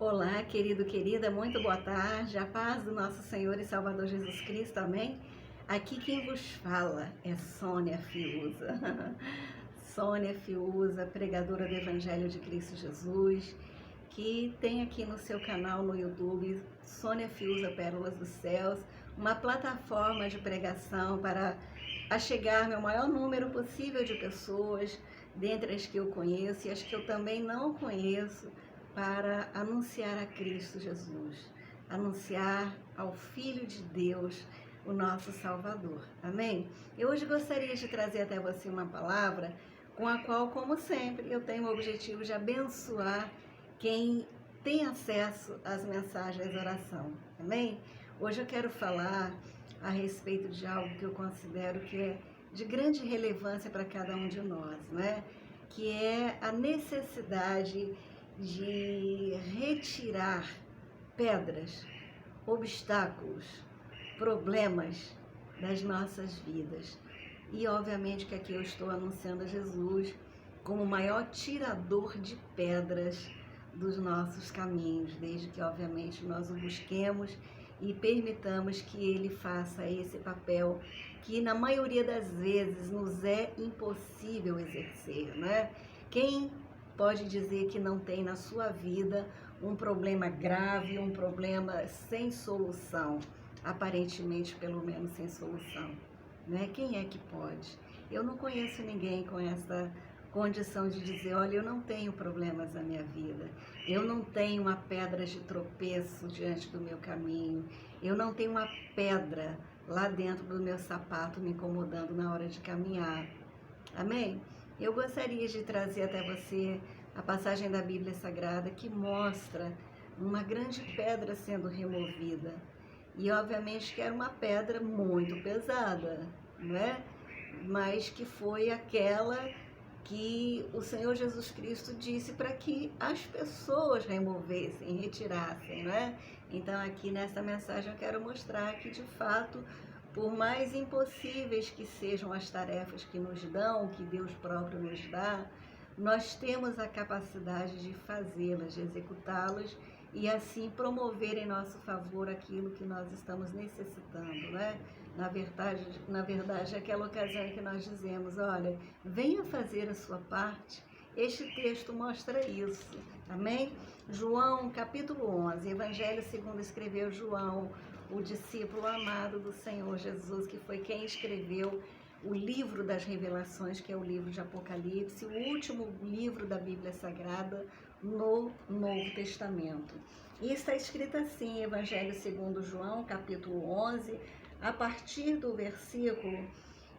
Olá, querido, querida, muito boa tarde, a paz do nosso Senhor e Salvador Jesus Cristo, amém? Aqui quem vos fala é Sônia Fiuza, Sônia Fiuza, pregadora do Evangelho de Cristo Jesus, que tem aqui no seu canal no YouTube, Sônia Fiuza Pérolas dos Céus, uma plataforma de pregação para achegar meu maior número possível de pessoas, dentre as que eu conheço e as que eu também não conheço, para anunciar a Cristo Jesus, anunciar ao Filho de Deus, o nosso Salvador. Amém? Eu hoje gostaria de trazer até você uma palavra com a qual, como sempre, eu tenho o objetivo de abençoar quem tem acesso às mensagens de oração. Amém? Hoje eu quero falar a respeito de algo que eu considero que é de grande relevância para cada um de nós, né? Que é a necessidade de retirar pedras, obstáculos, problemas das nossas vidas. E obviamente que aqui eu estou anunciando a Jesus como o maior tirador de pedras dos nossos caminhos, desde que obviamente nós o busquemos e permitamos que ele faça esse papel que na maioria das vezes nos é impossível exercer, né? Quem pode dizer que não tem na sua vida um problema grave, um problema sem solução, aparentemente pelo menos sem solução, né? Quem é que pode? Eu não conheço ninguém com essa condição de dizer, olha, eu não tenho problemas na minha vida, eu não tenho uma pedra de tropeço diante do meu caminho, eu não tenho uma pedra lá dentro do meu sapato me incomodando na hora de caminhar. Amém? Eu gostaria de trazer até você a passagem da Bíblia Sagrada que mostra uma grande pedra sendo removida. E obviamente que era uma pedra muito pesada, não é? Mas que foi aquela que o Senhor Jesus Cristo disse para que as pessoas removessem, retirassem, não é? Então aqui nessa mensagem eu quero mostrar que de fato, por mais impossíveis que sejam as tarefas que nos dão, que Deus próprio nos dá, nós temos a capacidade de fazê-las, de executá-las e assim promover em nosso favor aquilo que nós estamos necessitando, né? Na verdade, é aquela ocasião em que nós dizemos, olha, venha fazer a sua parte. Este texto mostra isso, amém? João, capítulo 11, Evangelho segundo escreveu João, o discípulo amado do Senhor Jesus, que foi quem escreveu o livro das revelações, que é o livro de Apocalipse, o último livro da Bíblia Sagrada no Novo Testamento. E está escrito assim, Evangelho segundo João, capítulo 11, a partir do versículo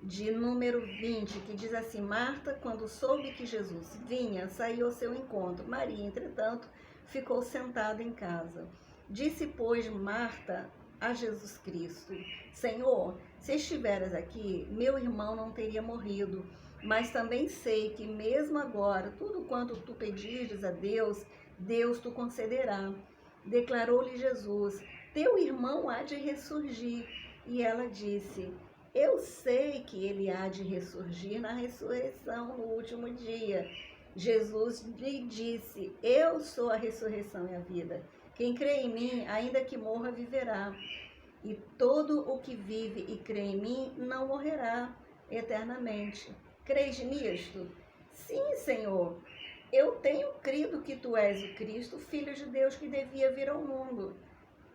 de número 20, que diz assim, Marta, quando soube que Jesus vinha, saiu ao seu encontro. Maria, entretanto, ficou sentada em casa. Disse, pois, Marta a Jesus Cristo, Senhor, se estiveras aqui, meu irmão não teria morrido, mas também sei que mesmo agora, tudo quanto tu pedires a Deus, Deus tu concederá. Declarou-lhe Jesus, teu irmão há de ressurgir. E ela disse, eu sei que ele há de ressurgir na ressurreição no último dia. Jesus lhe disse, eu sou a ressurreição e a vida. Quem crê em mim, ainda que morra, viverá. E todo o que vive e crê em mim não morrerá eternamente. Crês nisto? Sim, Senhor. Eu tenho crido que tu és o Cristo, Filho de Deus que devia vir ao mundo.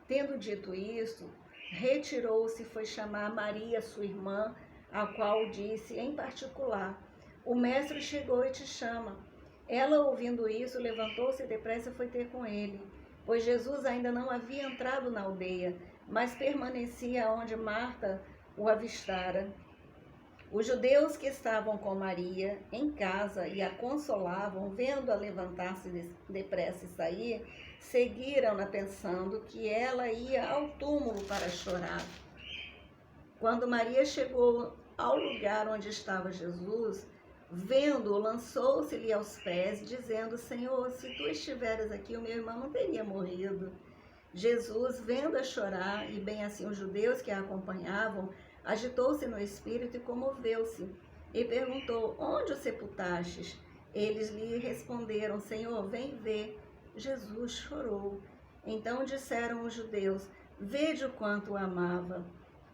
Tendo dito isto, retirou-se e foi chamar Maria, sua irmã, a qual disse em particular, o mestre chegou e te chama. Ela, ouvindo isso, levantou-se depressa e foi ter com ele, pois Jesus ainda não havia entrado na aldeia, mas permanecia onde Marta o avistara. Os judeus que estavam com Maria em casa e a consolavam, vendo-a levantar-se depressa e sair, seguiram-na pensando que ela ia ao túmulo para chorar. Quando Maria chegou ao lugar onde estava Jesus, vendo-o, lançou-se-lhe aos pés, dizendo, Senhor, se tu estiveres aqui, o meu irmão não teria morrido. Jesus, vendo-a chorar, e bem assim os judeus que a acompanhavam, agitou-se no espírito e comoveu-se, e perguntou, onde o sepultastes? Eles lhe responderam, Senhor, vem ver. Jesus chorou. Então disseram os judeus: vede o quanto o amava.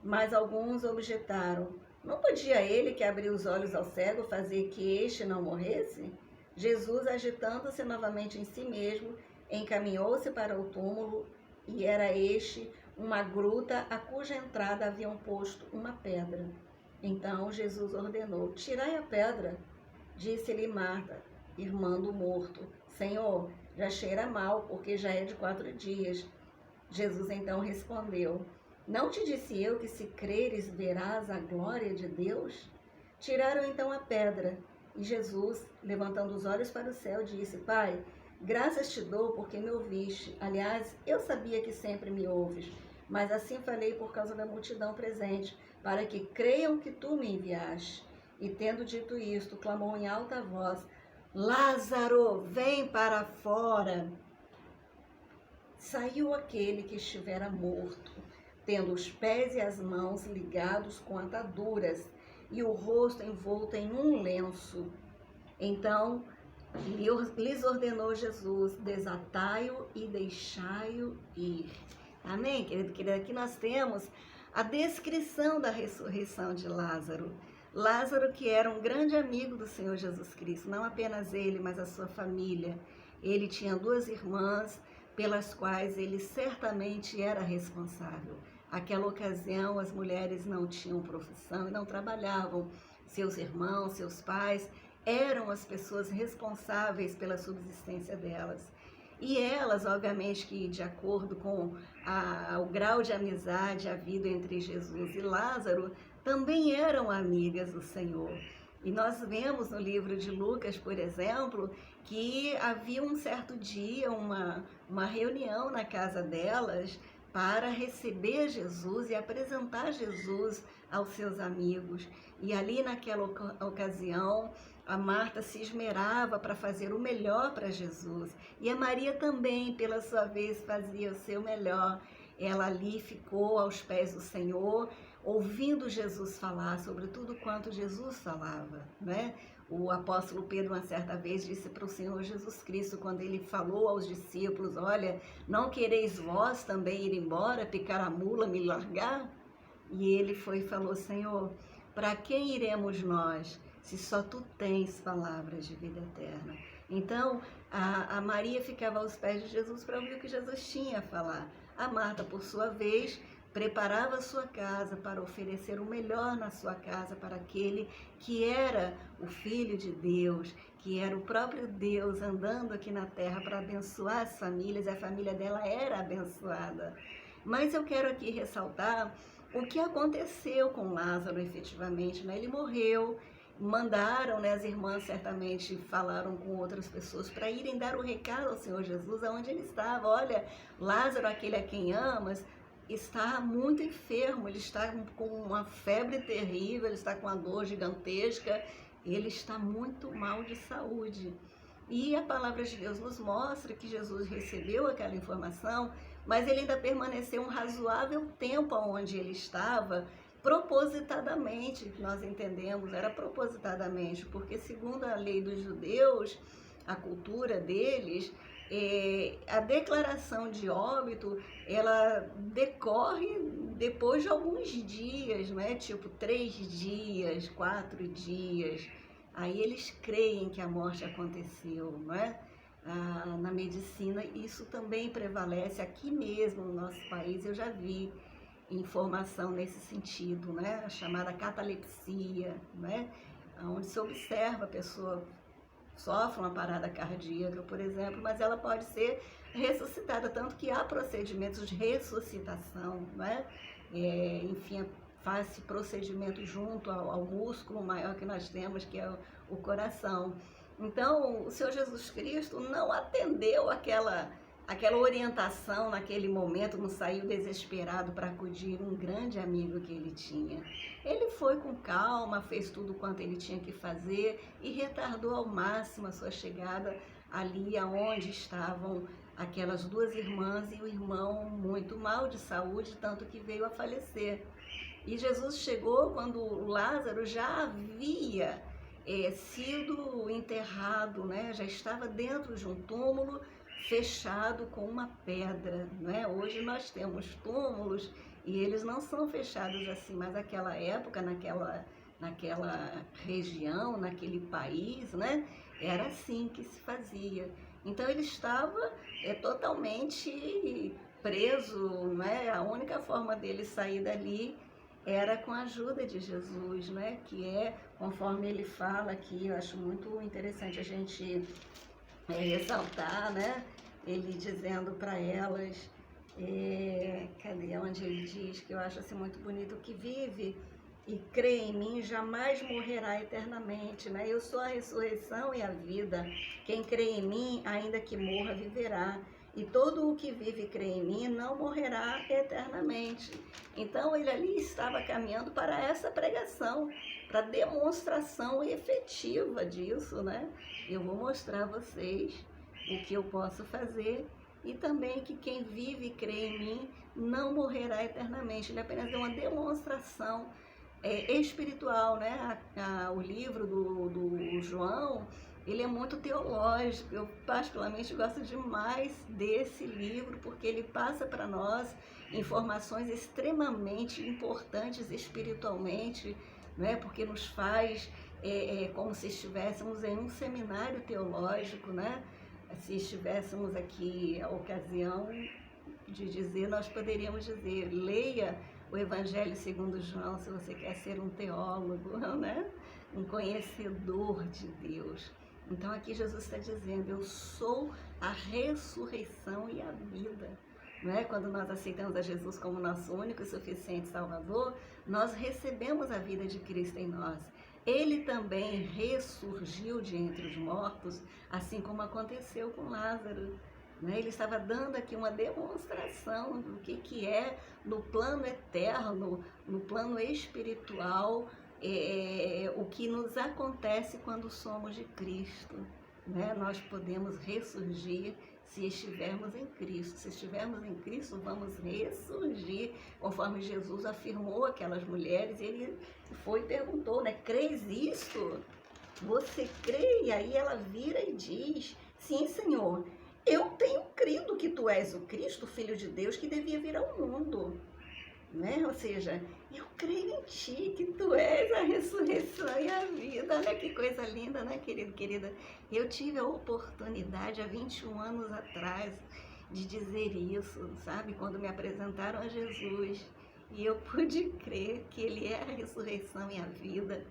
Mas alguns objetaram: não podia ele que abriu os olhos ao cego fazer que este não morresse? Jesus, agitando-se novamente em si mesmo, encaminhou-se para o túmulo, e era este uma gruta a cuja entrada haviam posto uma pedra. Então Jesus ordenou: tirai a pedra. Disse-lhe Marta, irmã do morto: Senhor, já cheira mal, porque já é de 4 dias. Jesus então respondeu: não te disse eu que se creres verás a glória de Deus? Tiraram então a pedra, e Jesus, levantando os olhos para o céu, disse: Pai, graças te dou porque me ouviste. Aliás, eu sabia que sempre me ouves, mas assim falei por causa da multidão presente, para que creiam que tu me enviaste. E tendo dito isto, clamou em alta voz: Lázaro, vem para fora. Saiu aquele que estivera morto, tendo os pés e as mãos ligados com ataduras e o rosto envolto em um lenço. Então lhes ordenou Jesus: desatai-o e deixai-o ir. Amém, querido? Aqui nós temos a descrição da ressurreição de Lázaro. Lázaro, que era um grande amigo do Senhor Jesus Cristo, não apenas ele, mas a sua família. Ele tinha 2 irmãs pelas quais ele certamente era responsável. Aquela ocasião, as mulheres não tinham profissão e não trabalhavam. Seus irmãos, seus pais eram as pessoas responsáveis pela subsistência delas. E elas, obviamente, que de acordo com o grau de amizade havido entre Jesus e Lázaro, também eram amigas do Senhor. E nós vemos no livro de Lucas, por exemplo, que havia um certo dia uma reunião na casa delas para receber Jesus e apresentar Jesus aos seus amigos. E ali naquela ocasião, a Marta se esmerava para fazer o melhor para Jesus. E a Maria também, pela sua vez, fazia o seu melhor. Ela ali ficou aos pés do Senhor, ouvindo Jesus falar sobre tudo quanto Jesus falava, né? O apóstolo Pedro, uma certa vez, disse para o Senhor Jesus Cristo, quando ele falou aos discípulos: olha, não quereis vós também ir embora, picar a mula, me largar? E ele foi e falou: Senhor, para quem iremos nós, se só tu tens palavras de vida eterna? Então, a Maria ficava aos pés de Jesus para ouvir o que Jesus tinha a falar. A Marta, por sua vez, preparava a sua casa para oferecer o melhor na sua casa para aquele que era o Filho de Deus, que era o próprio Deus andando aqui na terra para abençoar as famílias, e a família dela era abençoada. Mas eu quero aqui ressaltar o que aconteceu com Lázaro efetivamente, né? Ele morreu, mandaram, né, as irmãs certamente falaram com outras pessoas para irem dar o recado ao Senhor Jesus aonde ele estava. Olha, Lázaro, aquele a quem amas, está muito enfermo, ele está com uma febre terrível, ele está com uma dor gigantesca, ele está muito mal de saúde. E a palavra de Deus nos mostra que Jesus recebeu aquela informação, mas ele ainda permaneceu um razoável tempo onde ele estava, propositadamente, nós entendemos, era propositadamente, porque segundo a lei dos judeus, a cultura deles, a declaração de óbito, ela decorre depois de alguns dias, né? Tipo 3 dias, 4 dias. Aí eles creem que a morte aconteceu, não é? Na medicina, isso também prevalece aqui mesmo no nosso país. Eu já vi informação nesse sentido, né? A chamada catalepsia, né? Onde se observa a pessoa sofre uma parada cardíaca, por exemplo, mas ela pode ser ressuscitada, tanto que há procedimentos de ressuscitação, né? Enfim, faz-se procedimento junto ao músculo maior que nós temos, que é o coração. Então, o Senhor Jesus Cristo não atendeu aquela orientação naquele momento, não saiu desesperado para acudir um grande amigo que ele tinha. Ele foi com calma, fez tudo quanto ele tinha que fazer e retardou ao máximo a sua chegada ali aonde estavam aquelas 2 irmãs e o irmão muito mal de saúde, tanto que veio a falecer. E Jesus chegou quando Lázaro já havia sido enterrado, né? Já estava dentro de um túmulo, fechado com uma pedra, não é? Hoje nós temos túmulos e eles não são fechados assim, mas naquela época, naquela região, naquele país, né? Era assim que se fazia. Então ele estava totalmente preso, né? A única forma dele sair dali era com a ajuda de Jesus, né? Que é, conforme ele fala aqui, eu acho muito interessante a gente ressaltar, né? Ele dizendo para elas, cadê onde ele diz, que eu acho assim muito bonito, que vive e crê em mim jamais morrerá eternamente, né? Eu sou a ressurreição e a vida. Quem crê em mim, ainda que morra, viverá. E todo o que vive e crê em mim não morrerá eternamente. Então ele ali estava caminhando para essa pregação, para demonstração efetiva disso, né? Eu vou mostrar a vocês o que eu posso fazer e também que quem vive e crê em mim não morrerá eternamente. Ele apenas deu uma demonstração espiritual, né? O livro do João, ele é muito teológico. Eu particularmente gosto demais desse livro porque ele passa para nós informações extremamente importantes espiritualmente, né? Porque nos faz como se estivéssemos em um seminário teológico, né? Se estivéssemos aqui a ocasião de dizer, nós poderíamos dizer, leia o Evangelho segundo João, se você quer ser um teólogo, né? Um conhecedor de Deus. Então aqui Jesus está dizendo, eu sou a ressurreição e a vida. Não é? Quando nós aceitamos a Jesus como nosso único e suficiente Salvador, nós recebemos a vida de Cristo em nós. Ele também ressurgiu de entre os mortos, assim como aconteceu com Lázaro. Ele estava dando aqui uma demonstração do que é no plano eterno, no plano espiritual, o que nos acontece quando somos de Cristo. Nós podemos ressurgir se estivermos em Cristo. Se estivermos em Cristo, vamos ressurgir, conforme Jesus afirmou aquelas mulheres. Ele foi e perguntou, né? Crês isto? Você crê? E aí ela vira e diz, sim, Senhor, eu tenho crido que tu és o Cristo, Filho de Deus, que devia vir ao mundo. Ou seja, eu creio em ti, que tu és a ressurreição e a vida. Olha que coisa linda, né, querido, querida? Eu tive a oportunidade, há 21 anos atrás, de dizer isso, sabe? Quando me apresentaram a Jesus. E eu pude crer que Ele é a ressurreição e a vida.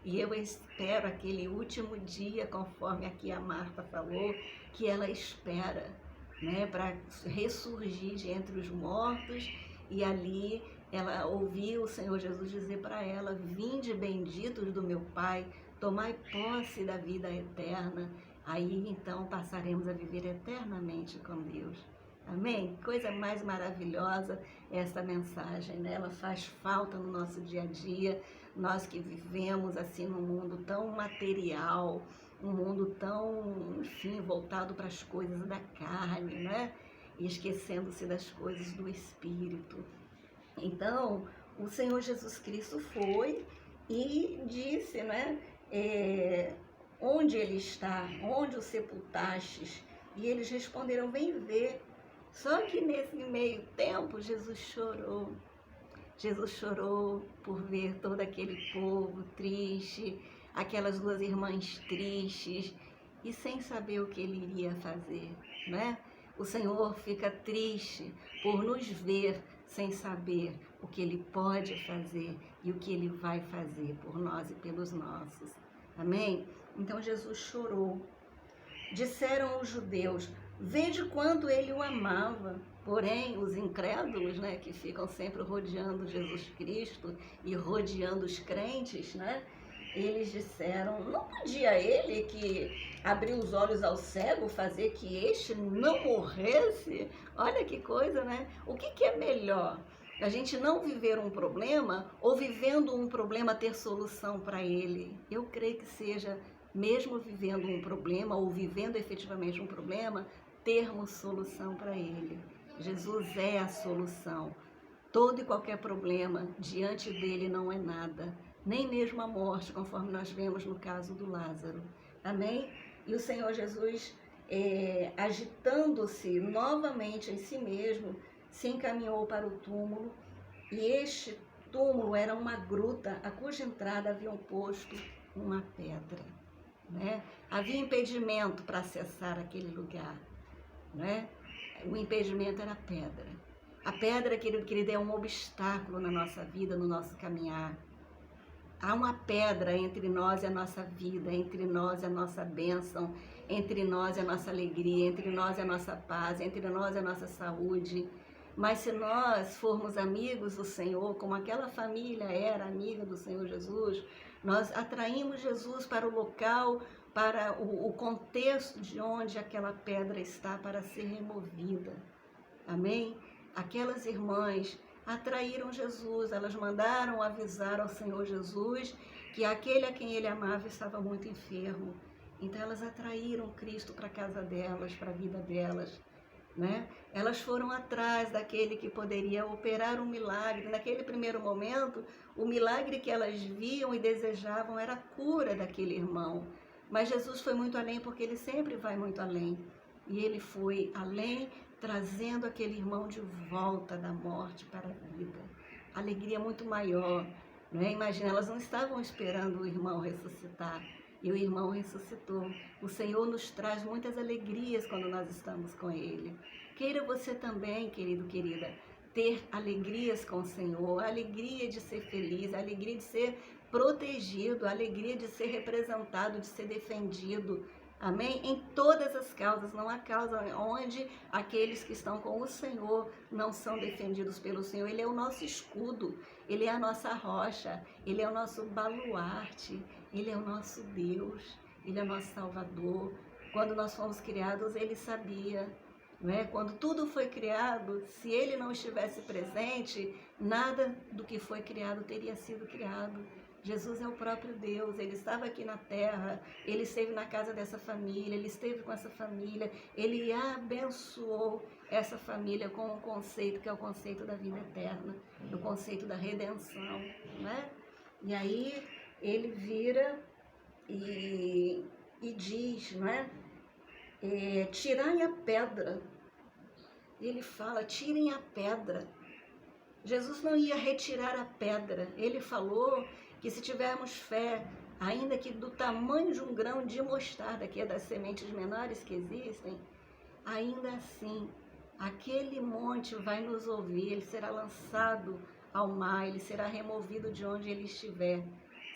E eu espero aquele último dia, conforme aqui a Marta falou, que ela espera, para ressurgir de entre os mortos. E ali ela ouviu o Senhor Jesus dizer para ela, vinde benditos do meu Pai, tomai posse da vida eterna. Aí então passaremos a viver eternamente com Deus. Amém? Coisa mais maravilhosa essa mensagem, né? Ela faz falta no nosso dia a dia, nós que vivemos assim num mundo tão material, um mundo tão, enfim, voltado para as coisas da carne, né? E esquecendo-se das coisas do Espírito. Então, o Senhor Jesus Cristo foi e disse, né? Onde Ele está? Onde o sepultastes? E eles responderam, vem ver. Só que nesse meio tempo, Jesus chorou. Jesus chorou por ver todo aquele povo triste, aquelas duas irmãs tristes, e sem saber o que Ele iria fazer, né? O Senhor fica triste por nos ver sem saber o que Ele pode fazer e o que Ele vai fazer por nós e pelos nossos. Amém? Então Jesus chorou. Disseram os judeus, vede quanto Ele o amava. Porém, os incrédulos, né, que ficam sempre rodeando Jesus Cristo e rodeando os crentes, né, eles disseram, não podia Ele que abriu os olhos ao cego fazer que este não morresse? Olha que coisa, né? O que é melhor? A gente não viver um problema ou vivendo um problema ter solução para ele? Eu creio que seja, mesmo vivendo um problema ou vivendo efetivamente um problema, termos solução para ele. Jesus é a solução. Todo e qualquer problema diante dele não é nada, nem mesmo a morte, conforme nós vemos no caso do Lázaro. Amém? E o Senhor Jesus agitando-se novamente em si mesmo, se encaminhou para o túmulo, e este túmulo era uma gruta a cuja entrada haviam posto uma pedra, né? Havia impedimento para acessar aquele lugar, né? O impedimento era a pedra. A pedra, querido, é um obstáculo na nossa vida, no nosso caminhar. Há uma pedra entre nós e a nossa vida, entre nós e a nossa bênção, entre nós e a nossa alegria, entre nós e a nossa paz, entre nós e a nossa saúde. Mas se nós formos amigos do Senhor, como aquela família era amiga do Senhor Jesus, nós atraímos Jesus para o local, para o contexto de onde aquela pedra está para ser removida. Amém? Aquelas irmãs atraíram Jesus, elas mandaram avisar ao Senhor Jesus que aquele a quem ele amava estava muito enfermo. Então elas atraíram Cristo para a casa delas, para a vida delas, né? Elas foram atrás daquele que poderia operar um milagre. Naquele primeiro momento, o milagre que elas viam e desejavam era a cura daquele irmão. Mas Jesus foi muito além, porque ele sempre vai muito além. E ele foi além, trazendo aquele irmão de volta da morte para a vida. Alegria muito maior, né? Imagina, elas não estavam esperando o irmão ressuscitar, e o irmão ressuscitou. O Senhor nos traz muitas alegrias quando nós estamos com Ele. Queira você também, querido, querida, ter alegrias com o Senhor, a alegria de ser feliz, a alegria de ser protegido, a alegria de ser representado, de ser defendido. Amém? Em todas as causas, não há causa onde aqueles que estão com o Senhor não são defendidos pelo Senhor. Ele é o nosso escudo, Ele é a nossa rocha, Ele é o nosso baluarte, Ele é o nosso Deus, Ele é o nosso Salvador. Quando nós fomos criados, Ele sabia, não é? Quando tudo foi criado, se Ele não estivesse presente, nada do que foi criado teria sido criado. Jesus é o próprio Deus, Ele estava aqui na terra, Ele esteve na casa dessa família, Ele esteve com essa família, Ele abençoou essa família com um conceito que é o conceito da vida eterna, o conceito da redenção, né? E aí Ele vira e diz, né? Tirai a pedra. Ele fala, tirem a pedra. Jesus não ia retirar a pedra, Ele falou que se tivermos fé, ainda que do tamanho de um grão de mostarda, que é das sementes menores que existem, ainda assim, aquele monte vai nos ouvir, ele será lançado ao mar, ele será removido de onde ele estiver,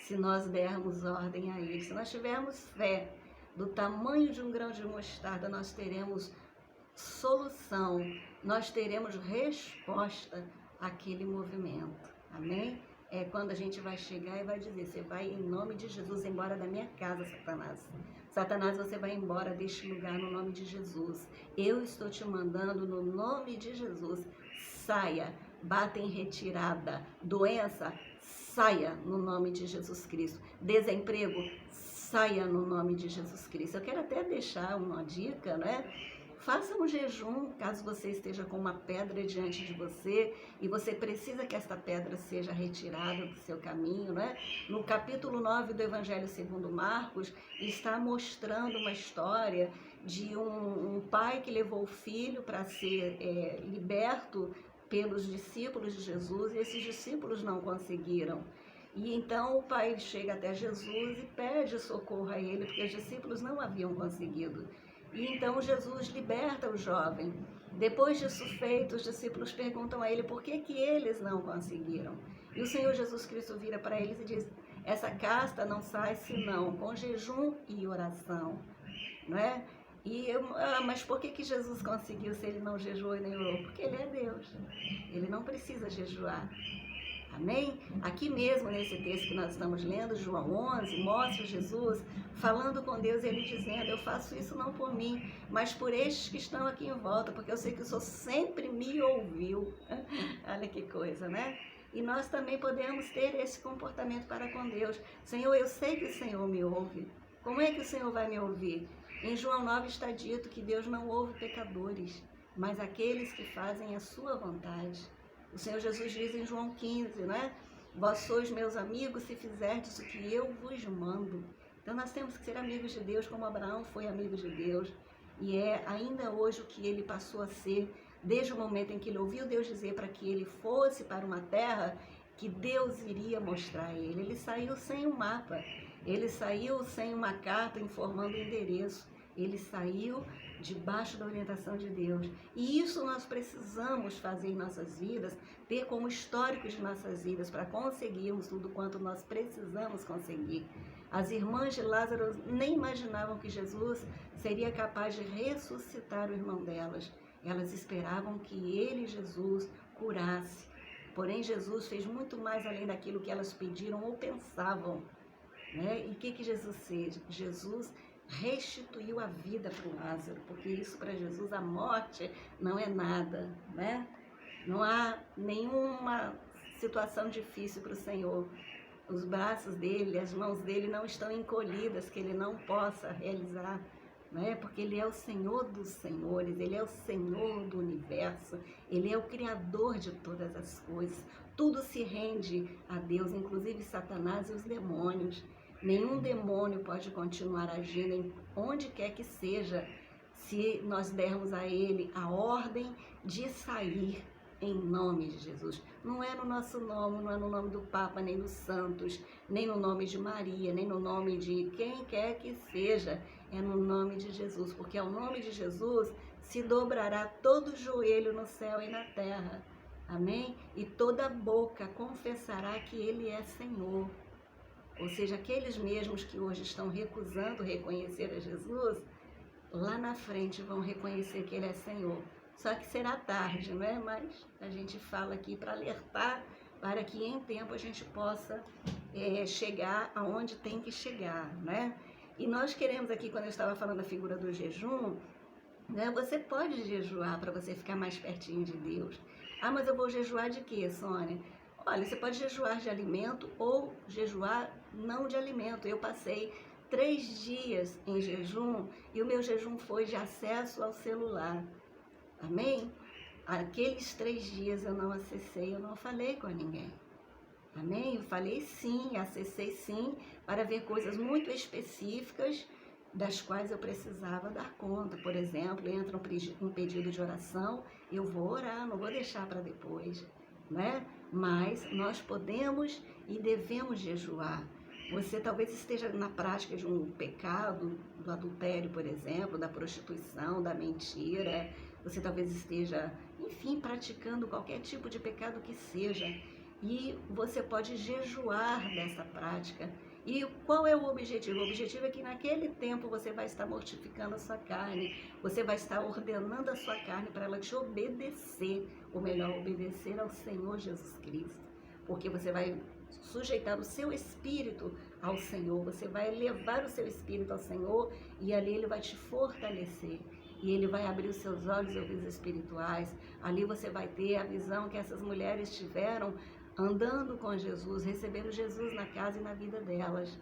se nós dermos ordem a ele. Se nós tivermos fé do tamanho de um grão de mostarda, nós teremos solução, nós teremos resposta àquele movimento. Amém? É quando a gente vai chegar e vai dizer, você vai em nome de Jesus embora da minha casa, Satanás. Satanás, você vai embora deste lugar no nome de Jesus. Eu estou te mandando no nome de Jesus. Saia, bata em retirada. Doença, saia no nome de Jesus Cristo. Desemprego, saia no nome de Jesus Cristo. Eu quero até deixar uma dica, né? Faça um jejum, caso você esteja com uma pedra diante de você e você precisa que esta pedra seja retirada do seu caminho, né? No capítulo 9 do Evangelho segundo Marcos, está mostrando uma história de um pai que levou o filho para ser liberto pelos discípulos de Jesus, e esses discípulos não conseguiram. E então o pai chega até Jesus e pede socorro a ele, porque os discípulos não haviam conseguido. E então Jesus liberta o jovem. Depois disso feito, os discípulos perguntam a ele por que eles não conseguiram. E o Senhor Jesus Cristo vira para eles e diz, essa casta não sai senão com jejum e oração. Não é? Mas por que Jesus conseguiu se ele não jejuou e nem orou? Porque ele é Deus. Ele não precisa jejuar. Amém? Aqui mesmo, nesse texto que nós estamos lendo, João 11, mostra Jesus falando com Deus, ele dizendo, eu faço isso não por mim, mas por estes que estão aqui em volta, porque eu sei que o Senhor sempre me ouviu. Olha que coisa, né? E nós também podemos ter esse comportamento para com Deus. Senhor, eu sei que o Senhor me ouve. Como é que o Senhor vai me ouvir? Em João 9 está dito que Deus não ouve pecadores, mas aqueles que fazem a sua vontade. O Senhor Jesus diz em João 15, né? Vós sois meus amigos se fizerdes o que eu vos mando. Então nós temos que ser amigos de Deus, como Abraão foi amigo de Deus. e é ainda hoje o que ele passou a ser, desde o momento em que ele ouviu Deus dizer para que ele fosse para uma terra que Deus iria mostrar a ele. Ele saiu sem um mapa, ele saiu sem uma carta informando o endereço, ele saiu debaixo da orientação de Deus. E isso nós precisamos fazer em nossas vidas, ter como histórico de nossas vidas, para conseguirmos tudo quanto nós precisamos conseguir. As irmãs de Lázaro nem imaginavam que Jesus seria capaz de ressuscitar o irmão delas. Elas esperavam que ele, Jesus, curasse. Porém, Jesus fez muito mais além daquilo que elas pediram ou pensavam, né? E o que Jesus fez? Jesus restituiu a vida para o Lázaro, porque isso para Jesus, a morte não é nada, né? Não há nenhuma situação difícil para o Senhor. Os braços dele, as mãos dele não estão encolhidas, que ele não possa realizar, né? Porque ele é o Senhor dos senhores, ele é o Senhor do universo, ele é o Criador de todas as coisas. Tudo se rende a Deus, inclusive Satanás e os demônios. Nenhum demônio pode continuar agindo em onde quer que seja, se nós dermos a ele a ordem de sair em nome de Jesus. Não é no nosso nome, não é no nome do Papa, nem dos santos, nem no nome de Maria, nem no nome de quem quer que seja, é no nome de Jesus, porque ao nome de Jesus se dobrará todo joelho no céu e na terra, amém? E toda boca confessará que ele é Senhor. Ou seja, aqueles mesmos que hoje estão recusando reconhecer a Jesus, lá na frente vão reconhecer que ele é Senhor. Só que será tarde, não é? Mas a gente fala aqui para alertar, para que em tempo a gente possa chegar aonde tem que chegar, né? E nós queremos aqui, quando eu estava falando da figura do jejum, né? Você pode jejuar para você ficar mais pertinho de Deus. Ah, mas eu vou jejuar de quê, Sônia? Olha, você pode jejuar de alimento ou jejuar não de alimento. Eu passei 3 dias em jejum e o meu jejum foi de acesso ao celular. Amém? Aqueles 3 dias eu não acessei, eu não falei com ninguém. Amém? Eu falei sim, acessei sim, para ver coisas muito específicas das quais eu precisava dar conta. Por exemplo, entra um pedido de oração, eu vou orar, não vou deixar para depois, né? Mas nós podemos e devemos jejuar. Você talvez esteja na prática de um pecado, do adultério, por exemplo, da prostituição, da mentira. Você talvez esteja, enfim, praticando qualquer tipo de pecado que seja. E você pode jejuar dessa prática. E qual é o objetivo? O objetivo é que naquele tempo você vai estar mortificando a sua carne, você vai estar ordenando a sua carne para ela te obedecer, ou melhor, obedecer ao Senhor Jesus Cristo. Porque você vai sujeitar o seu espírito ao Senhor, você vai levar o seu espírito ao Senhor e ali ele vai te fortalecer. E ele vai abrir os seus olhos e ouvidos espirituais. Ali você vai ter a visão que essas mulheres tiveram andando com Jesus, recebendo Jesus na casa e na vida delas.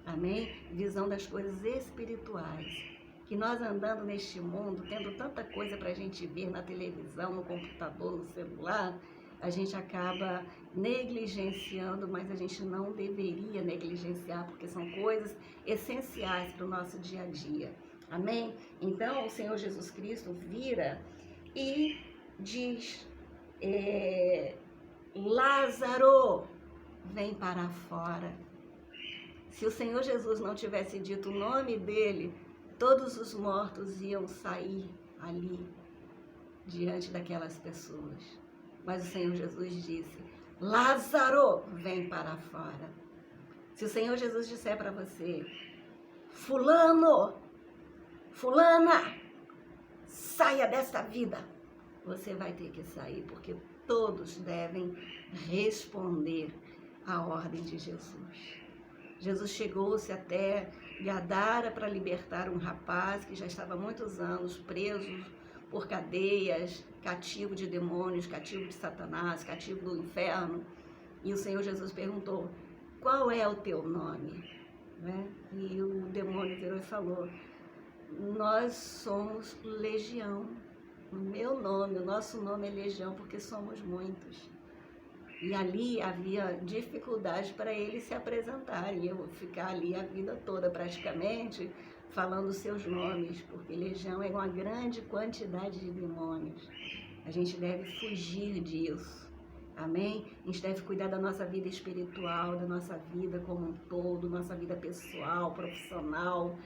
Amém? Visão das coisas espirituais. Que nós andando neste mundo, tendo tanta coisa para a gente ver na televisão, no computador, no celular, a gente acaba negligenciando, mas a gente não deveria negligenciar, porque são coisas essenciais para o nosso dia a dia. Amém? Então, o Senhor Jesus Cristo vira e diz, Lázaro, vem para fora. Se o Senhor Jesus não tivesse dito o nome dele, todos os mortos iam sair ali, diante daquelas pessoas. Mas o Senhor Jesus disse, Lázaro, vem para fora. Se o Senhor Jesus disser para você, fulano, fulana, saia desta vida, você vai ter que sair, porque todos devem responder à ordem de Jesus. Jesus chegou-se até Gadara para libertar um rapaz que já estava há muitos anos preso por cadeias, cativo de demônios, cativo de Satanás, cativo do inferno. E o Senhor Jesus perguntou, qual é o teu nome? Né? E o demônio virou e falou, nós somos legião. O meu nome, o nosso nome é legião porque somos muitos. E ali havia dificuldade para ele se apresentar. E eu vou ficar ali a vida toda praticamente, falando os seus nomes, porque legião é uma grande quantidade de demônios. A gente deve fugir disso. Amém? A gente deve cuidar da nossa vida espiritual, da nossa vida como um todo, nossa vida pessoal, profissional,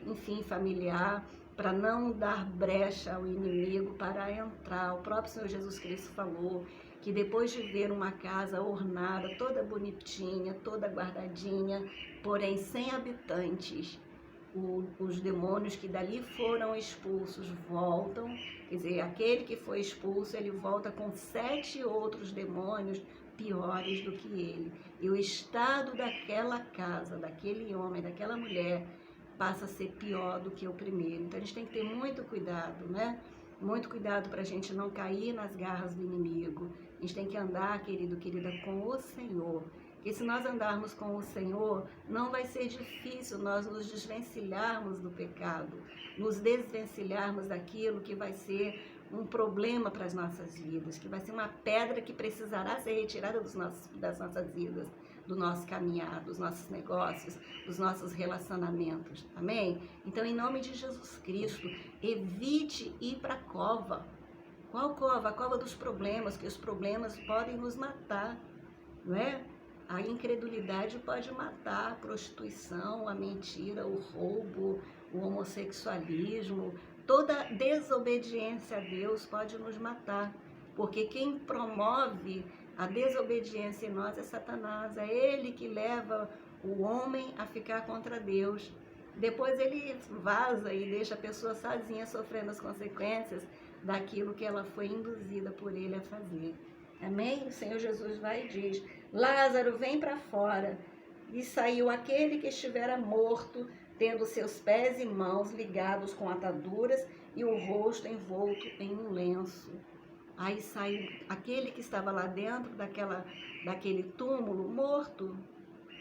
enfim, familiar, para não dar brecha ao inimigo para entrar. O próprio Senhor Jesus Cristo falou que depois de ver uma casa ornada, toda bonitinha, toda guardadinha, porém sem habitantes, os demônios que dali foram expulsos voltam, quer dizer, aquele que foi expulso, ele volta com 7 outros demônios piores do que ele. E o estado daquela casa, daquele homem, daquela mulher, passa a ser pior do que o primeiro. Então a gente tem que ter muito cuidado, né? Muito cuidado para a gente não cair nas garras do inimigo. A gente tem que andar, querido, querida, com o Senhor. Porque se nós andarmos com o Senhor, não vai ser difícil nós nos desvencilharmos do pecado, nos desvencilharmos daquilo que vai ser um problema para as nossas vidas, que vai ser uma pedra que precisará ser retirada das nossas vidas, do nosso caminhar, dos nossos negócios, dos nossos relacionamentos. Amém? Então, em nome de Jesus Cristo, evite ir para a cova. Qual cova? A cova dos problemas, que os problemas podem nos matar, não é? A incredulidade pode matar, a prostituição, a mentira, o roubo, o homossexualismo, toda desobediência a Deus pode nos matar, porque quem promove a desobediência em nós é Satanás, é ele que leva o homem a ficar contra Deus. Depois ele vaza e deixa a pessoa sozinha sofrendo as consequências daquilo que ela foi induzida por ele a fazer. Amém? O Senhor Jesus vai e diz: Lázaro, vem para fora. E saiu aquele que estivera morto, tendo seus pés e mãos ligados com ataduras e o rosto envolto em um lenço. Aí saiu aquele que estava lá dentro daquele túmulo morto.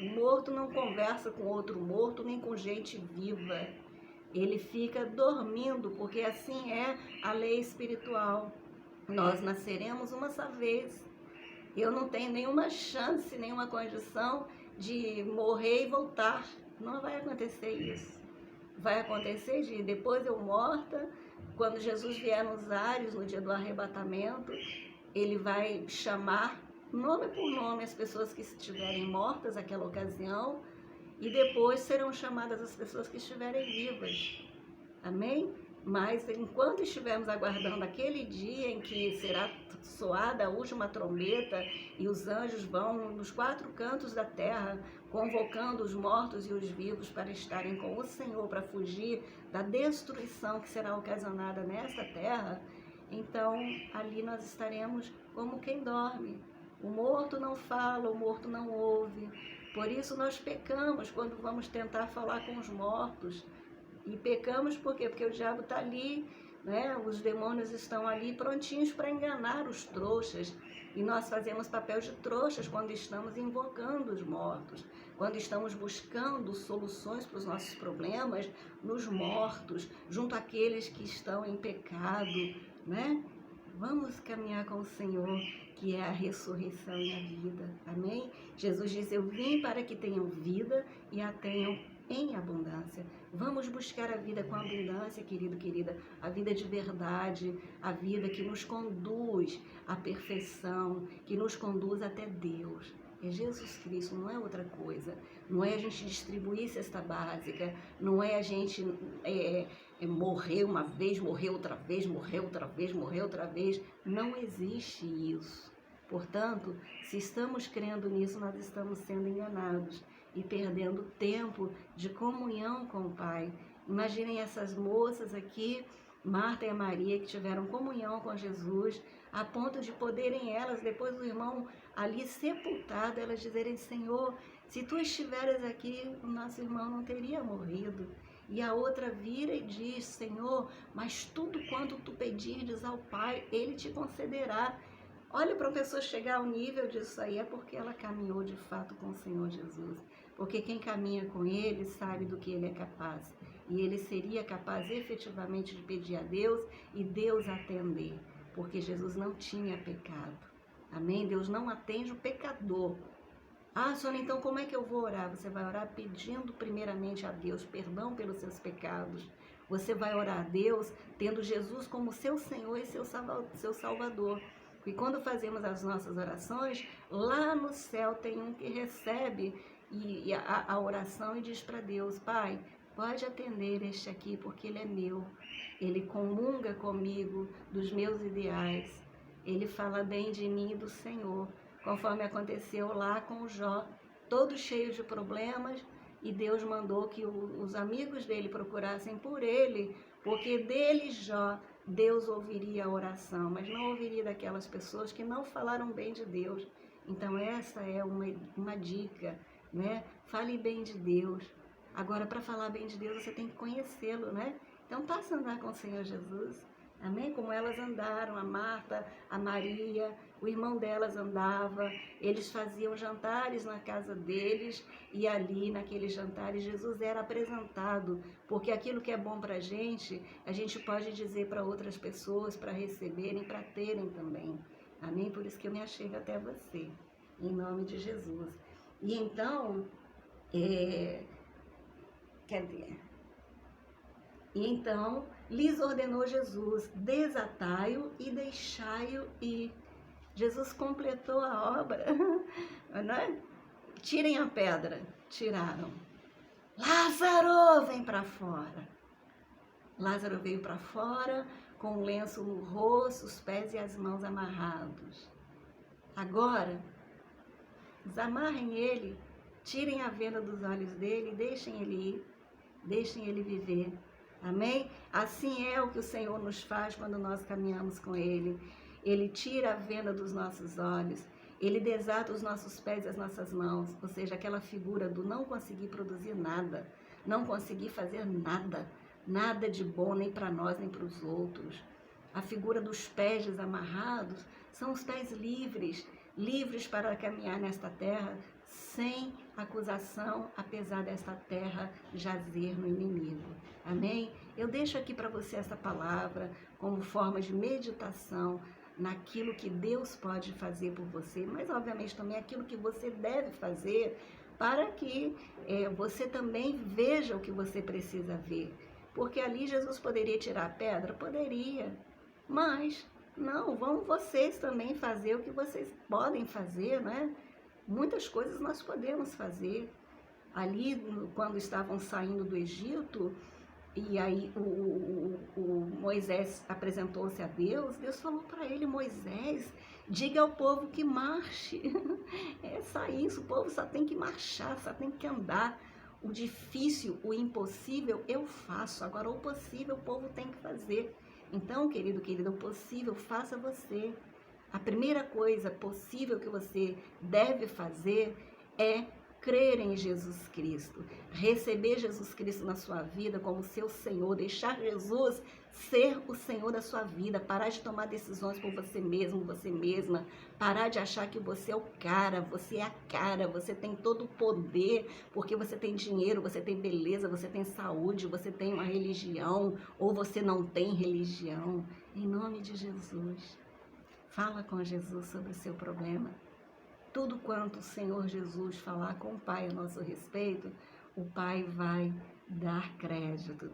O morto não conversa com outro morto, nem com gente viva. Ele fica dormindo, porque assim é a lei espiritual. Nós nasceremos uma só vez. Eu não tenho nenhuma chance, nenhuma condição de morrer e voltar. Não vai acontecer isso. Vai acontecer de depois eu morta, quando Jesus vier nos ares, no dia do arrebatamento, ele vai chamar nome por nome as pessoas que estiverem mortas naquela ocasião e depois serão chamadas as pessoas que estiverem vivas. Amém? Mas enquanto estivermos aguardando aquele dia em que será soada a última trombeta e os anjos vão nos 4 cantos da terra, convocando os mortos e os vivos para estarem com o Senhor, para fugir da destruição que será ocasionada nesta terra, então ali nós estaremos como quem dorme. O morto não fala, o morto não ouve. Por isso nós pecamos quando vamos tentar falar com os mortos. E pecamos por quê? Porque o diabo está ali, né? Os demônios estão ali prontinhos para enganar os trouxas. E nós fazemos papel de trouxas quando estamos invocando os mortos, quando estamos buscando soluções para os nossos problemas nos mortos, junto àqueles que estão em pecado, né? Vamos caminhar com o Senhor, que é a ressurreição e a vida. Amém? Jesus diz: eu vim para que tenham vida e a tenham em abundância. Vamos buscar a vida com abundância, querido, querida, a vida de verdade, a vida que nos conduz à perfeição, que nos conduz até Deus. É Jesus Cristo, não é outra coisa. Não é a gente distribuir cesta básica, não é a gente morrer uma vez, morrer outra vez, morrer outra vez, morrer outra vez. Não existe isso. Portanto, se estamos crendo nisso, nós estamos sendo enganados e perdendo tempo de comunhão com o Pai. Imaginem essas moças aqui, Marta e Maria, que tiveram comunhão com Jesus, a ponto de poderem elas, depois do irmão ali sepultado, elas dizerem: Senhor, se tu estiveres aqui, o nosso irmão não teria morrido. E a outra vira e diz: Senhor, mas tudo quanto tu pedires ao Pai, Ele te concederá. Olha, para a pessoa chegar ao nível disso aí, é porque ela caminhou de fato com o Senhor Jesus. Porque quem caminha com Ele sabe do que Ele é capaz. E Ele seria capaz efetivamente de pedir a Deus e Deus atender. Porque Jesus não tinha pecado. Amém? Deus não atende o pecador. Ah, Sônia, então como é que eu vou orar? Você vai orar pedindo primeiramente a Deus perdão pelos seus pecados. Você vai orar a Deus tendo Jesus como seu Senhor e seu Salvador. E quando fazemos as nossas orações, lá no céu tem um que recebe a oração e diz para Deus: Pai, pode atender este aqui porque ele é meu. Ele comunga comigo dos meus ideais. Ele fala bem de mim e do Senhor, conforme aconteceu lá com Jó, todo cheio de problemas, e Deus mandou que os amigos dele procurassem por ele, porque dele, Jó, Deus ouviria a oração, mas não ouviria daquelas pessoas que não falaram bem de Deus. Então essa é uma dica, né? Fale bem de Deus. Agora, para falar bem de Deus, você tem que conhecê-lo, né? Então passa a andar com o Senhor Jesus. Amém? Como elas andaram, a Marta, a Maria, o irmão delas andava, eles faziam jantares na casa deles, e ali naqueles jantares Jesus era apresentado, porque aquilo que é bom para a gente pode dizer para outras pessoas, para receberem, para terem também. Amém? Por isso que eu me achego até você, em nome de Jesus. E então, lhes ordenou Jesus: desatai-o e deixai-o ir. Jesus completou a obra, né? Tirem a pedra. Tiraram. Lázaro, vem para fora. Lázaro veio para fora com um lenço no rosto, os pés e as mãos amarrados. Agora, desamarrem ele, tirem a venda dos olhos dele, deixem ele ir, deixem ele viver. Amém? Assim é o que o Senhor nos faz quando nós caminhamos com Ele. Ele tira a venda dos nossos olhos, Ele desata os nossos pés e as nossas mãos, ou seja, aquela figura do não conseguir produzir nada, não conseguir fazer nada, nada de bom nem para nós nem para os outros. A figura dos pés desamarrados são os pés livres, livres para caminhar nesta terra sem acusação, apesar desta terra jazer no inimigo. Amém? Eu deixo aqui para você essa palavra como forma de meditação naquilo que Deus pode fazer por você, mas obviamente também aquilo que você deve fazer para que você também veja o que você precisa ver. Porque ali Jesus poderia tirar a pedra? Poderia, mas não, vão vocês também fazer o que vocês podem fazer, né? Muitas coisas nós podemos fazer. Ali, quando estavam saindo do Egito, e aí o Moisés apresentou-se a Deus, Deus falou para ele: Moisés, diga ao povo que marche. É só isso, o povo só tem que marchar, só tem que andar. O difícil, o impossível, eu faço. Agora, o possível, o povo tem que fazer. Então, querido, querida, o possível, faça você. A primeira coisa possível que você deve fazer é crer em Jesus Cristo, receber Jesus Cristo na sua vida como seu Senhor, deixar Jesus ser o Senhor da sua vida, parar de tomar decisões por você mesmo, você mesma, parar de achar que você é o cara, você é a cara, você tem todo o poder, porque você tem dinheiro, você tem beleza, você tem saúde, você tem uma religião, ou você não tem religião. Em nome de Jesus, fala com Jesus sobre o seu problema. Tudo quanto o Senhor Jesus falar com o Pai a nosso respeito, o Pai vai dar crédito,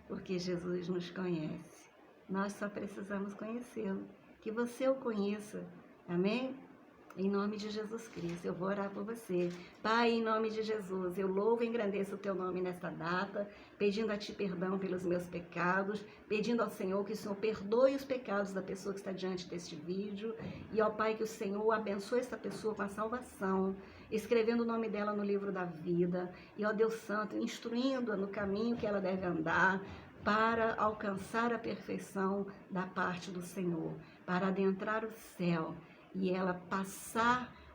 porque Jesus nos conhece. Nós só precisamos conhecê-lo, que você o conheça. Amém? Em nome de Jesus Cristo, eu vou orar por você. Pai, em nome de Jesus, eu louvo e engrandeço o teu nome nesta data, pedindo a ti perdão pelos meus pecados, pedindo ao Senhor que o Senhor perdoe os pecados da pessoa que está diante deste vídeo, e ó Pai, que o Senhor abençoe esta pessoa com a salvação, escrevendo o nome dela no livro da vida, e ó Deus Santo, instruindo-a no caminho que ela deve andar, para alcançar a perfeição da parte do Senhor, para adentrar o céu, e ela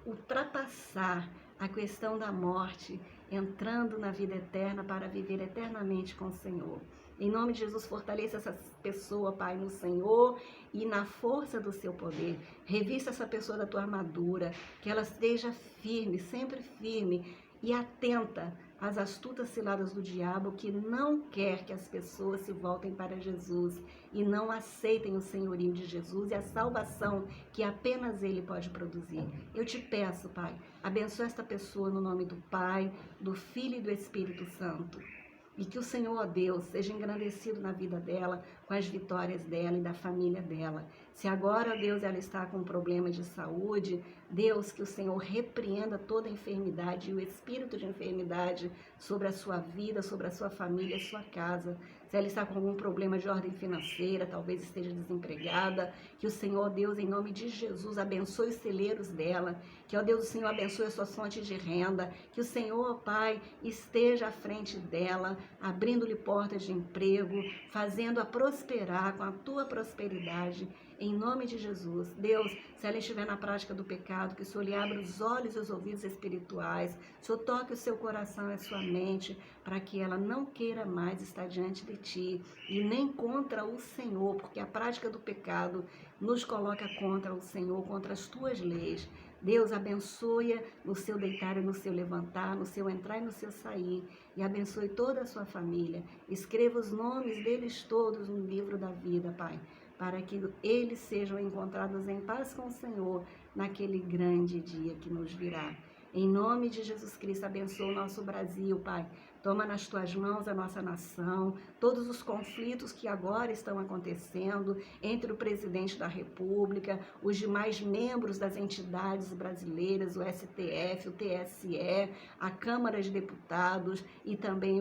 ultrapassar a questão da morte, entrando na vida eterna para viver eternamente com o Senhor. Em nome de Jesus, fortaleça essa pessoa, Pai, no Senhor e na força do seu poder. Revista essa pessoa da tua armadura, que ela esteja firme, sempre firme e atenta as astutas ciladas do diabo, que não quer que as pessoas se voltem para Jesus e não aceitem o senhorio de Jesus e a salvação que apenas Ele pode produzir. Eu te peço, Pai, abençoa esta pessoa no nome do Pai, do Filho e do Espírito Santo. E que o Senhor, ó Deus, seja engrandecido na vida dela, com as vitórias dela e da família dela. Se agora, ó Deus, ela está com problemas de saúde, Deus, que o Senhor repreenda toda enfermidade e o espírito de enfermidade sobre a sua vida, sobre a sua família e sua casa. Se ela está com algum problema de ordem financeira, talvez esteja desempregada, que o Senhor, Deus, em nome de Jesus, abençoe os celeiros dela, que, ó Deus, o Senhor abençoe as suas fontes de renda, que o Senhor, ó Pai, esteja à frente dela, abrindo-lhe portas de emprego, fazendo-a prosperar com a tua prosperidade, em nome de Jesus. Deus, se ela estiver na prática do pecado, que o Senhor lhe abra os olhos e os ouvidos espirituais, o Senhor toque o seu coração e a sua mente, para que ela não queira mais estar diante de ti, e nem contra o Senhor, porque a prática do pecado nos coloca contra o Senhor, contra as tuas leis. Deus, abençoe no seu deitar e no seu levantar, no seu entrar e no seu sair, e abençoe toda a sua família. Escreva os nomes deles todos no livro da vida, Pai, para que eles sejam encontrados em paz com o Senhor naquele grande dia que nos virá. Em nome de Jesus Cristo, abençoa o nosso Brasil, Pai. Toma nas tuas mãos a nossa nação, todos os conflitos que agora estão acontecendo entre o presidente da República, os demais membros das entidades brasileiras, o STF, o TSE, a Câmara de Deputados e também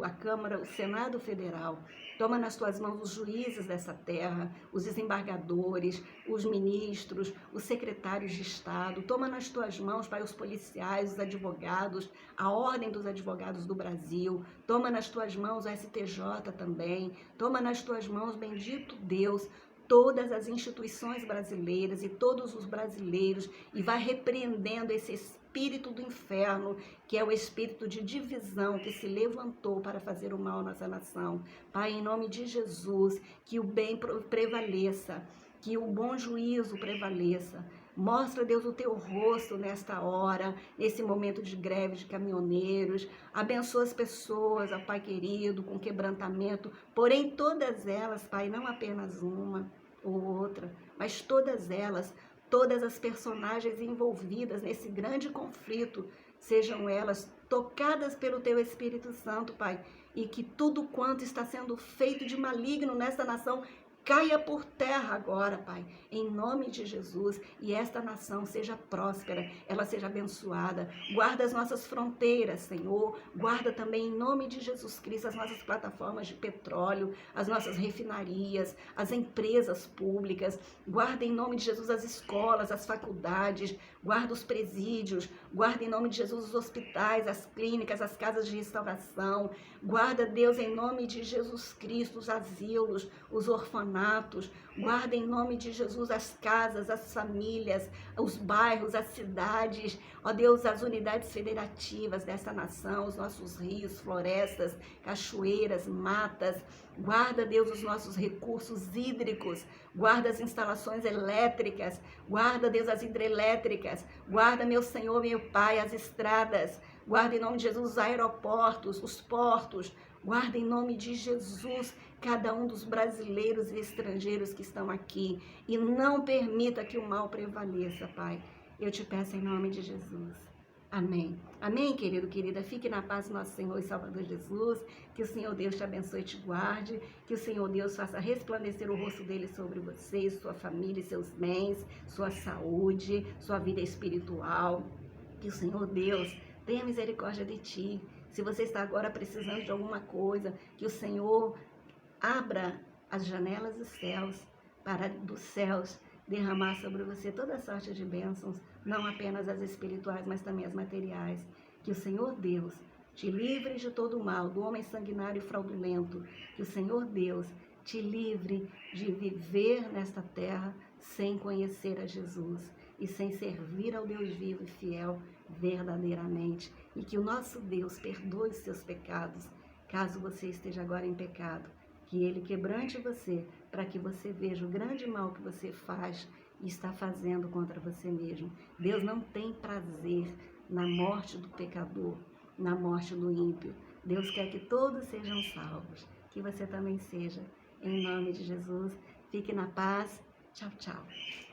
a Câmara, o Senado Federal. Toma nas tuas mãos os juízes dessa terra, os desembargadores, os ministros, os secretários de Estado. Toma nas tuas mãos, Pai, os policiais, os advogados, a Ordem dos Advogados do Brasil. Toma nas tuas mãos o STJ também. Toma nas tuas mãos, bendito Deus, todas as instituições brasileiras e todos os brasileiros, e vai repreendendo esse espírito do inferno, que é o espírito de divisão que se levantou para fazer o mal à nossa nação. Pai, em nome de Jesus, que o bem prevaleça, que o bom juízo prevaleça. Mostra, Deus, o teu rosto nesta hora, nesse momento de greve de caminhoneiros. Abençoa as pessoas, ó Pai querido, com quebrantamento. Porém, todas elas, Pai, não apenas uma ou outra, mas todas elas, todas as personagens envolvidas nesse grande conflito, sejam elas tocadas pelo teu Espírito Santo, Pai, e que tudo quanto está sendo feito de maligno nesta nação caia por terra agora, Pai, em nome de Jesus, e esta nação seja próspera, ela seja abençoada. Guarda as nossas fronteiras, Senhor, guarda também em nome de Jesus Cristo as nossas plataformas de petróleo, as nossas refinarias, as empresas públicas. Guarda em nome de Jesus as escolas, as faculdades, guarda os presídios, guarda em nome de Jesus os hospitais, as clínicas, as casas de restauração. Guarda, Deus, em nome de Jesus Cristo, os asilos, os orfanatos. Guarda em nome de Jesus as casas, as famílias, os bairros, as cidades. Ó Deus, as unidades federativas dessa nação, os nossos rios, florestas, cachoeiras, matas. Guarda, Deus, os nossos recursos hídricos. Guarda as instalações elétricas. Guarda, Deus, as hidrelétricas. Guarda, meu Senhor, meu Pai, as estradas. Guarda em nome de Jesus os aeroportos, os portos. Guarda em nome de Jesus cada um dos brasileiros e estrangeiros que estão aqui. E não permita que o mal prevaleça, Pai. Eu te peço em nome de Jesus. Amém. Amém, querido, querida. Fique na paz do nosso Senhor e Salvador Jesus. Que o Senhor Deus te abençoe e te guarde. Que o Senhor Deus faça resplandecer o rosto dele sobre você, sua família e seus bens, sua saúde, sua vida espiritual. Que o Senhor Deus tenha misericórdia de ti. Se você está agora precisando de alguma coisa, que o Senhor abra as janelas dos céus, derramar sobre você toda sorte de bênçãos, não apenas as espirituais, mas também as materiais. Que o Senhor Deus te livre de todo o mal, do homem sanguinário e fraudulento. Que o Senhor Deus te livre de viver nesta terra sem conhecer a Jesus e sem servir ao Deus vivo e fiel verdadeiramente. E que o nosso Deus perdoe os seus pecados, caso você esteja agora em pecado. Que Ele quebrante você, para que você veja o grande mal que você faz e está fazendo contra você mesmo. Deus não tem prazer na morte do pecador. na morte do ímpio. Deus quer que todos sejam salvos, que você também seja. Em nome de Jesus, fique na paz. Tchau, tchau.